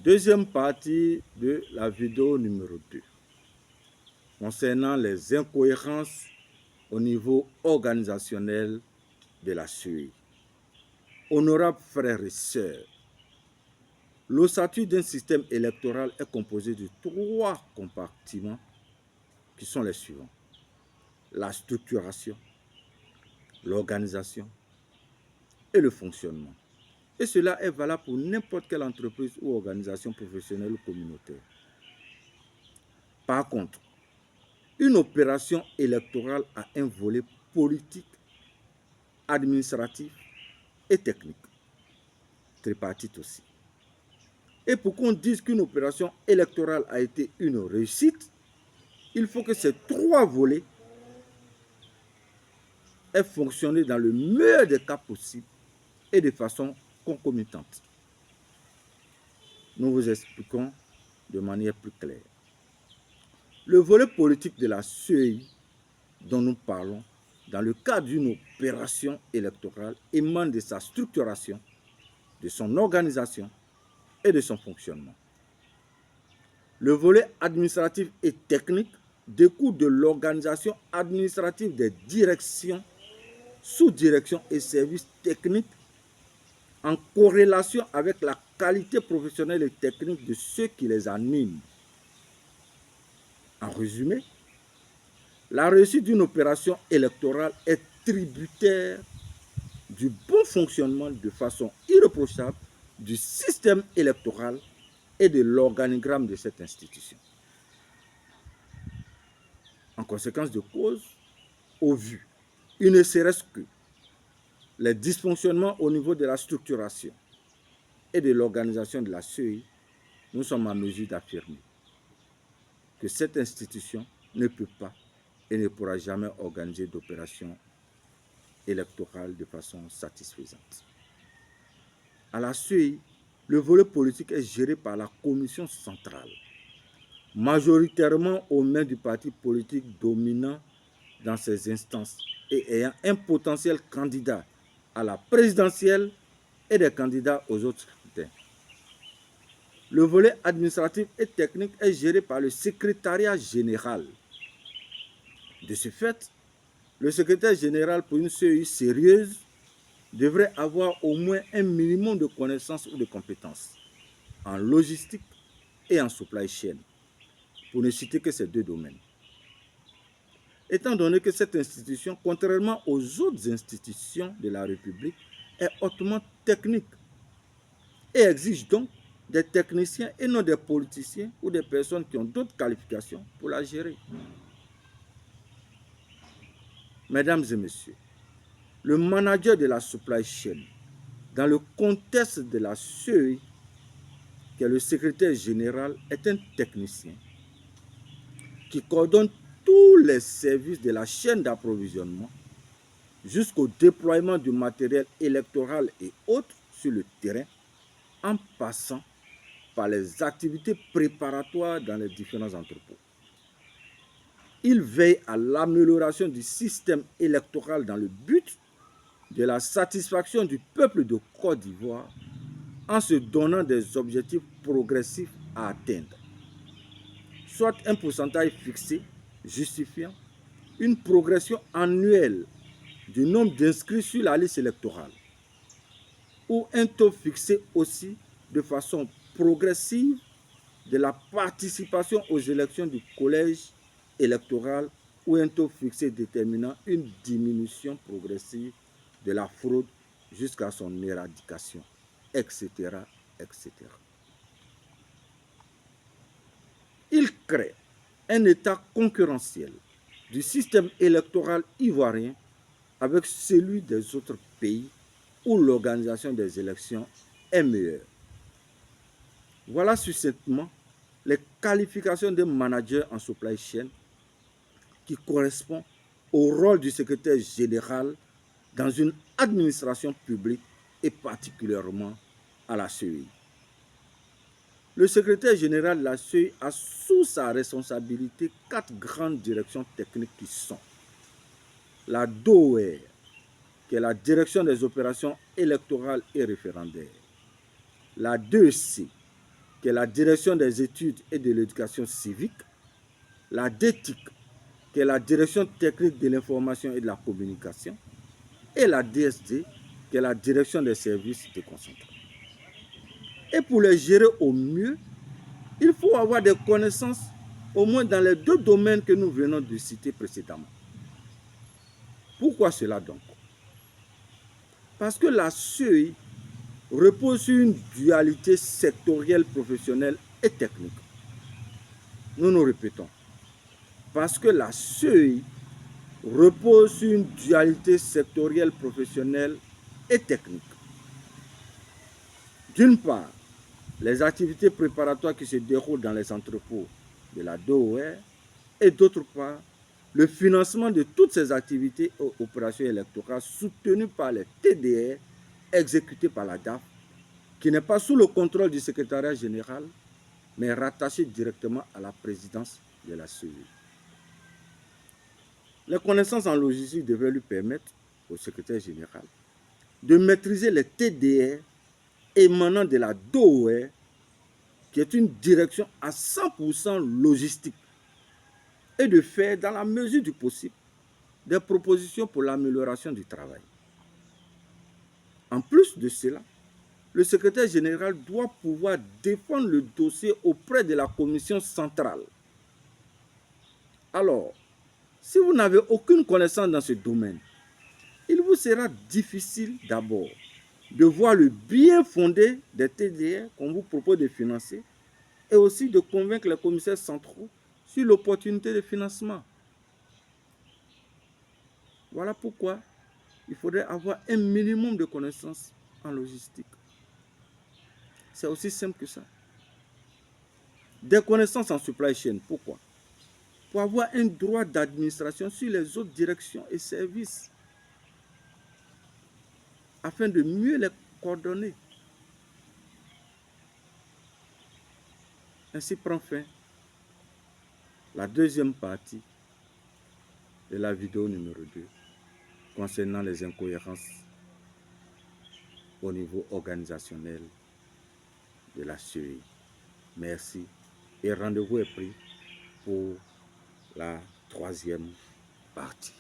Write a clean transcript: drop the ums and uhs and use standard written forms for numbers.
Deuxième partie de la vidéo numéro 2 concernant les incohérences au niveau organisationnel de la CEI. Honorables frères et sœurs, l'ossature d'un système électoral est composé de 3 compartiments qui sont les suivants: la structuration, l'organisation et le fonctionnement. Et cela est valable pour n'importe quelle entreprise ou organisation professionnelle ou communautaire. Par contre, une opération électorale a un volet politique, administratif et technique, tripartite aussi. Et pour qu'on dise qu'une opération électorale a été une réussite, il faut que ces 3 volets aient fonctionné dans le meilleur des cas possibles et de façon concomitante. Nous vous expliquons de manière plus claire. Le volet politique de la CEI dont nous parlons dans le cadre d'une opération électorale émane de sa structuration, de son organisation et de son fonctionnement. Le volet administratif et technique découle de l'organisation administrative des directions, sous-directions et services techniques en corrélation avec la qualité professionnelle et technique de ceux qui les animent. En résumé, la réussite d'une opération électorale est tributaire du bon fonctionnement de façon irréprochable du système électoral et de l'organigramme de cette institution. En conséquence de cause, au vu, il ne serait-ce que les dysfonctionnements au niveau de la structuration et de l'organisation de la CEI, nous sommes en mesure d'affirmer que cette institution ne peut pas et ne pourra jamais organiser d'opérations électorales de façon satisfaisante. À la CEI, le volet politique est géré par la commission centrale, majoritairement aux mains du parti politique dominant dans ces instances et ayant un potentiel candidat à la présidentielle et des candidats aux autres scrutins. Le volet administratif et technique est géré par le secrétariat général. De ce fait, le secrétaire général pour une CEI sérieuse devrait avoir au moins un minimum de connaissances ou de compétences en logistique et en supply chain, pour ne citer que ces 2 domaines. Étant donné que cette institution, contrairement aux autres institutions de la République, est hautement technique et exige donc des techniciens et non des politiciens ou des personnes qui ont d'autres qualifications pour la gérer. Mesdames et messieurs, le manager de la supply chain, dans le contexte de la CEI, qui est le secrétaire général, est un technicien qui coordonne tous les services de la chaîne d'approvisionnement jusqu'au déploiement du matériel électoral et autres sur le terrain, en passant par les activités préparatoires dans les différents entrepôts. Il veille à l'amélioration du système électoral dans le but de la satisfaction du peuple de Côte d'Ivoire en se donnant des objectifs progressifs à atteindre, soit un pourcentage fixé justifiant une progression annuelle du nombre d'inscrits sur la liste électorale, ou un taux fixé aussi de façon progressive de la participation aux élections du collège électoral, ou un taux fixé déterminant une diminution progressive de la fraude jusqu'à son éradication, etc., etc. Il crée un état concurrentiel du système électoral ivoirien avec celui des autres pays où l'organisation des élections est meilleure. Voilà succinctement les qualifications d'un manager en supply chain qui correspond au rôle du secrétaire général dans une administration publique et particulièrement à la CEI. Le secrétaire général de la CEI a sous sa responsabilité 4 grandes directions techniques qui sont la DOER, qui est la direction des opérations électorales et référendaires, la 2C, qui est la direction des études et de l'éducation civique, la DETIC, qui est la direction technique de l'information et de la communication, et la DSD, qui est la direction des services déconcentrés. Et pour les gérer au mieux, il faut avoir des connaissances au moins dans les deux domaines que nous venons de citer précédemment. Pourquoi cela donc? Parce que la SEI repose sur une dualité sectorielle, professionnelle et technique. Nous répétons. Parce que la SEI repose sur une dualité sectorielle, professionnelle et technique. D'une part, les activités préparatoires qui se déroulent dans les entrepôts de la DOR et d'autre part, le financement de toutes ces activités et opérations électorales soutenues par les TDR exécutées par la DAF, qui n'est pas sous le contrôle du secrétariat général, mais rattachée directement à la présidence de la CEI. Les connaissances en logistique devaient lui permettre, au secrétaire général, de maîtriser les TDR émanant de la DOR, qui est une direction à 100% logistique, et de faire, dans la mesure du possible, des propositions pour l'amélioration du travail. En plus de cela, le secrétaire général doit pouvoir défendre le dossier auprès de la commission centrale. Alors, si vous n'avez aucune connaissance dans ce domaine, il vous sera difficile d'abord de voir le bien fondé des TDR qu'on vous propose de financer et aussi de convaincre les commissaires centraux sur l'opportunité de financement. Voilà pourquoi il faudrait avoir un minimum de connaissances en logistique. C'est aussi simple que ça. Des connaissances en supply chain. Pourquoi? Pour avoir un droit d'administration sur les autres directions et services, afin de mieux les coordonner. Ainsi prend fin la deuxième partie de la vidéo numéro 2 concernant les incohérences au niveau organisationnel de la CEI. Merci et rendez-vous est pris pour la troisième partie.